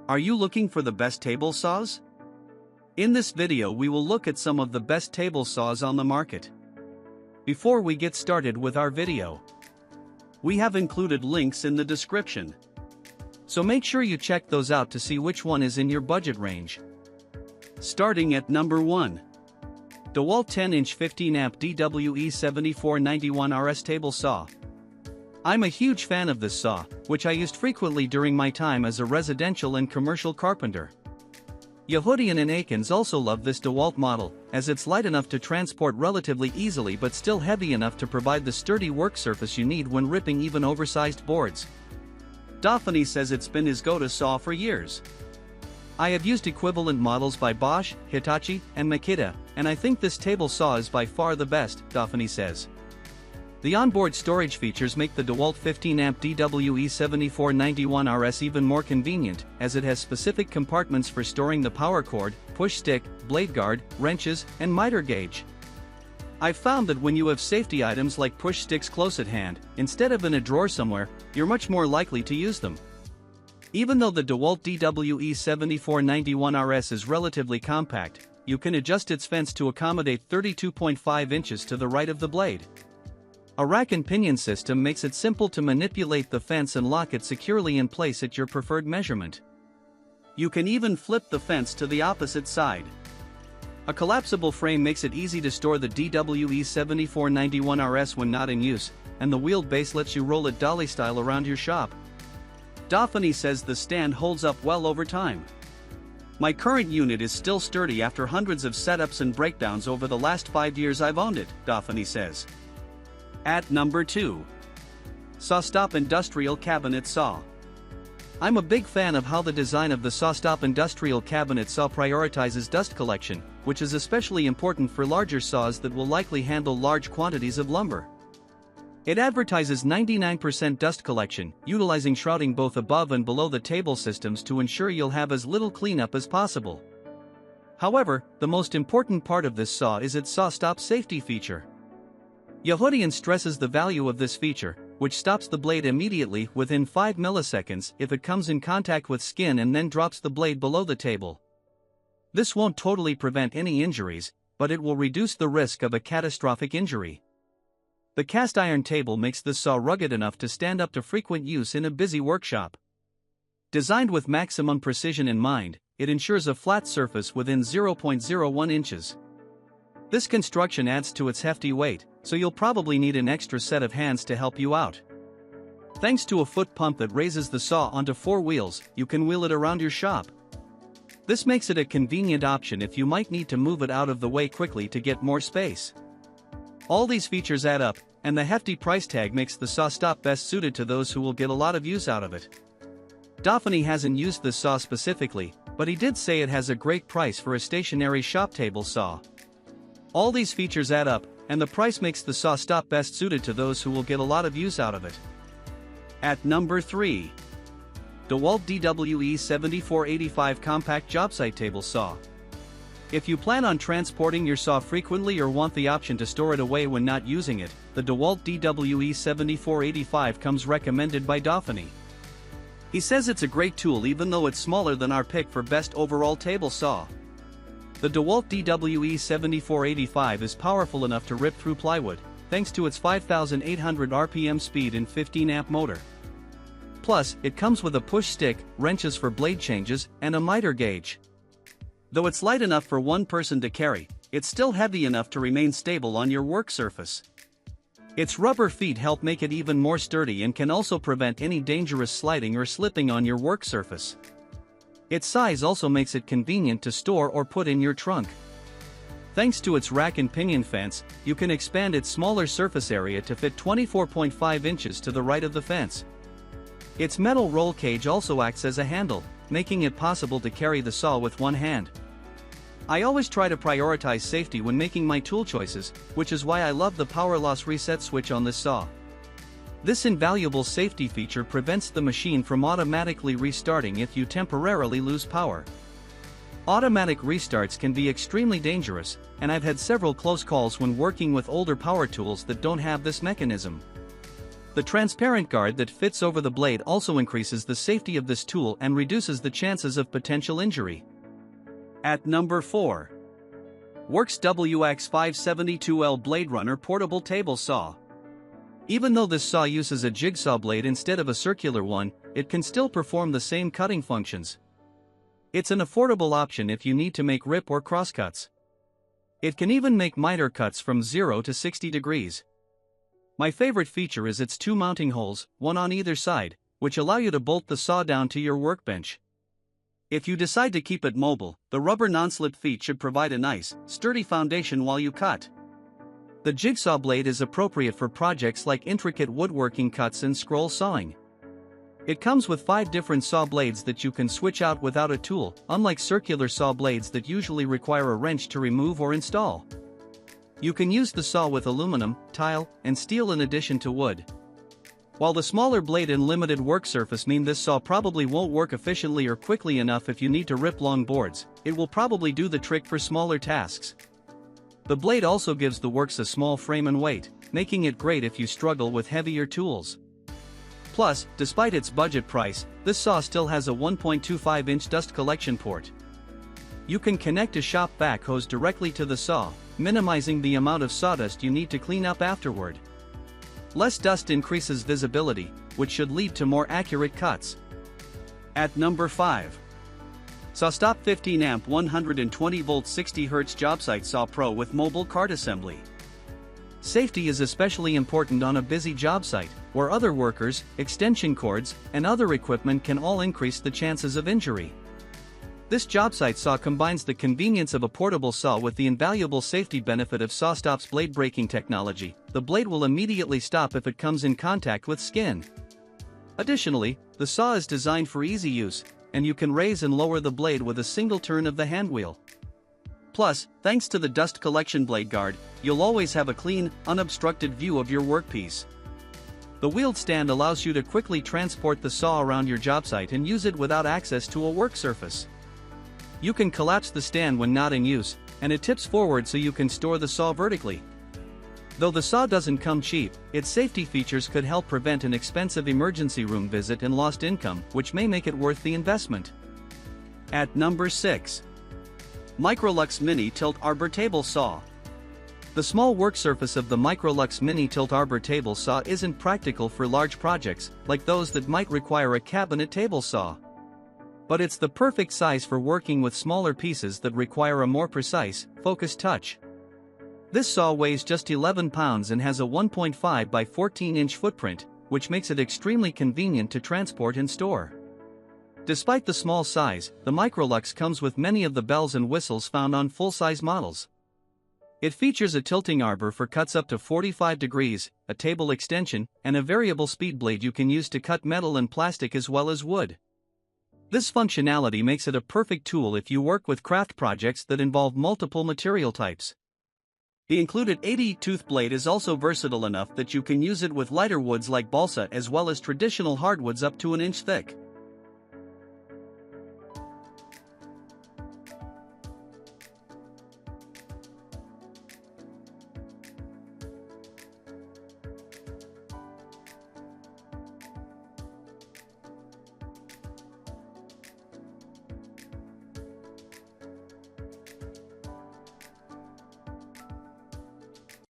Are you looking for the best table saws? In this video we will look at some of the best table saws on the market. Before we get started with our video, we have included links in the description. So make sure you check those out to see which one is in your budget range. Starting at number 1. DeWalt 10-inch 15-amp DWE7491 RS table saw. I'm a huge fan of this saw, which I used frequently during my time as a residential and commercial carpenter. Yehudian and Akins also love this DeWalt model, as it's light enough to transport relatively easily but still heavy enough to provide the sturdy work surface you need when ripping even oversized boards. Daphne says it's been his go-to saw for years. I have used equivalent models by Bosch, Hitachi, and Makita, and I think this table saw is by far the best, Daphne says. The onboard storage features make the DeWalt 15-amp DWE7491 RS even more convenient, as it has specific compartments for storing the power cord, push stick, blade guard, wrenches, and miter gauge. I've found that when you have safety items like push sticks close at hand, instead of in a drawer somewhere, you're much more likely to use them. Even though the DeWalt DWE7491 RS is relatively compact, you can adjust its fence to accommodate 32.5 inches to the right of the blade. A rack and pinion system makes it simple to manipulate the fence and lock it securely in place at your preferred measurement. You can even flip the fence to the opposite side. A collapsible frame makes it easy to store the DWE7491 RS when not in use, and the wheeled base lets you roll it dolly style around your shop. Daphne says the stand holds up well over time. My current unit is still sturdy after hundreds of setups and breakdowns over the last 5 years I've owned it, Daphne says. At number 2. SawStop Industrial Cabinet Saw. I'm a big fan of how the design of the SawStop Industrial Cabinet Saw prioritizes dust collection, which is especially important for larger saws that will likely handle large quantities of lumber. It advertises 99% dust collection, utilizing shrouding both above and below the table systems to ensure you'll have as little cleanup as possible. However, the most important part of this saw is its SawStop safety feature. Yehudian stresses the value of this feature, which stops the blade immediately within 5 milliseconds if it comes in contact with skin and then drops the blade below the table. This won't totally prevent any injuries, but it will reduce the risk of a catastrophic injury. The cast iron table makes this saw rugged enough to stand up to frequent use in a busy workshop. Designed with maximum precision in mind, it ensures a flat surface within 0.01 inches. This construction adds to its hefty weight, so you'll probably need an extra set of hands to help you out. Thanks to a foot pump that raises the saw onto 4 wheels, you can wheel it around your shop. This makes it a convenient option if you might need to move it out of the way quickly to get more space. All these features add up, and the hefty price tag makes the SawStop best suited to those who will get a lot of use out of it. Daphne hasn't used this saw specifically, but he did say it has a great price for a stationary shop table saw. All these features add up, and the price makes the SawStop best suited to those who will get a lot of use out of it. At number 3. DeWalt DWE7485 Compact Jobsite Table Saw. If you plan on transporting your saw frequently or want the option to store it away when not using it, the DeWalt DWE7485 comes recommended by Daphne. He says it's a great tool even though it's smaller than our pick for best overall table saw. The DeWalt DWE7485 is powerful enough to rip through plywood, thanks to its 5,800 RPM speed and 15-amp motor. Plus, it comes with a push stick, wrenches for blade changes, and a miter gauge. Though it's light enough for one person to carry, it's still heavy enough to remain stable on your work surface. Its rubber feet help make it even more sturdy and can also prevent any dangerous sliding or slipping on your work surface. Its size also makes it convenient to store or put in your trunk. Thanks to its rack and pinion fence, you can expand its smaller surface area to fit 24.5 inches to the right of the fence. Its metal roll cage also acts as a handle, making it possible to carry the saw with one hand. I always try to prioritize safety when making my tool choices, which is why I love the power loss reset switch on this saw. This invaluable safety feature prevents the machine from automatically restarting if you temporarily lose power. Automatic restarts can be extremely dangerous, and I've had several close calls when working with older power tools that don't have this mechanism. The transparent guard that fits over the blade also increases the safety of this tool and reduces the chances of potential injury. At number 4. Worx WX572L BladeRunner Portable Table Saw. Even though this saw uses a jigsaw blade instead of a circular one, it can still perform the same cutting functions. It's an affordable option if you need to make rip or crosscuts. It can even make miter cuts from 0 to 60 degrees. My favorite feature is its 2 mounting holes, one on either side, which allow you to bolt the saw down to your workbench. If you decide to keep it mobile, the rubber non-slip feet should provide a nice, sturdy foundation while you cut. The jigsaw blade is appropriate for projects like intricate woodworking cuts and scroll sawing. It comes with 5 different saw blades that you can switch out without a tool, unlike circular saw blades that usually require a wrench to remove or install. You can use the saw with aluminum, tile, and steel in addition to wood. While the smaller blade and limited work surface mean this saw probably won't work efficiently or quickly enough if you need to rip long boards, it will probably do the trick for smaller tasks. The blade also gives the Worx a small frame and weight, making it great if you struggle with heavier tools. Plus, despite its budget price, this saw still has a 1.25-inch dust collection port. You can connect a shop vac hose directly to the saw, minimizing the amount of sawdust you need to clean up afterward. Less dust increases visibility, which should lead to more accurate cuts. At number 5. SawStop 15A 120V 60Hz Jobsite Saw Pro with Mobile Cart Assembly. Safety is especially important on a busy job site, where other workers, extension cords, and other equipment can all increase the chances of injury. This Jobsite saw combines the convenience of a portable saw with the invaluable safety benefit of SawStop's blade braking technology. The blade will immediately stop if it comes in contact with skin. Additionally, the saw is designed for easy use, and you can raise and lower the blade with a single turn of the handwheel. Plus, thanks to the dust collection blade guard, you'll always have a clean, unobstructed view of your workpiece. The wheeled stand allows you to quickly transport the saw around your job site and use it without access to a work surface. You can collapse the stand when not in use, and it tips forward so you can store the saw vertically. Though the saw doesn't come cheap, its safety features could help prevent an expensive emergency room visit and lost income, which may make it worth the investment. At number 6. MicroLux Mini Tilt Arbor Table Saw. The small work surface of the MicroLux Mini Tilt Arbor Table Saw isn't practical for large projects, like those that might require a cabinet table saw. But it's the perfect size for working with smaller pieces that require a more precise, focused touch. This saw weighs just 11 pounds and has a 1.5 by 14-inch footprint, which makes it extremely convenient to transport and store. Despite the small size, the MicroLux comes with many of the bells and whistles found on full-size models. It features a tilting arbor for cuts up to 45 degrees, a table extension, and a variable speed blade you can use to cut metal and plastic as well as wood. This functionality makes it a perfect tool if you work with craft projects that involve multiple material types. The included 80-tooth blade is also versatile enough that you can use it with lighter woods like balsa as well as traditional hardwoods up to an inch thick.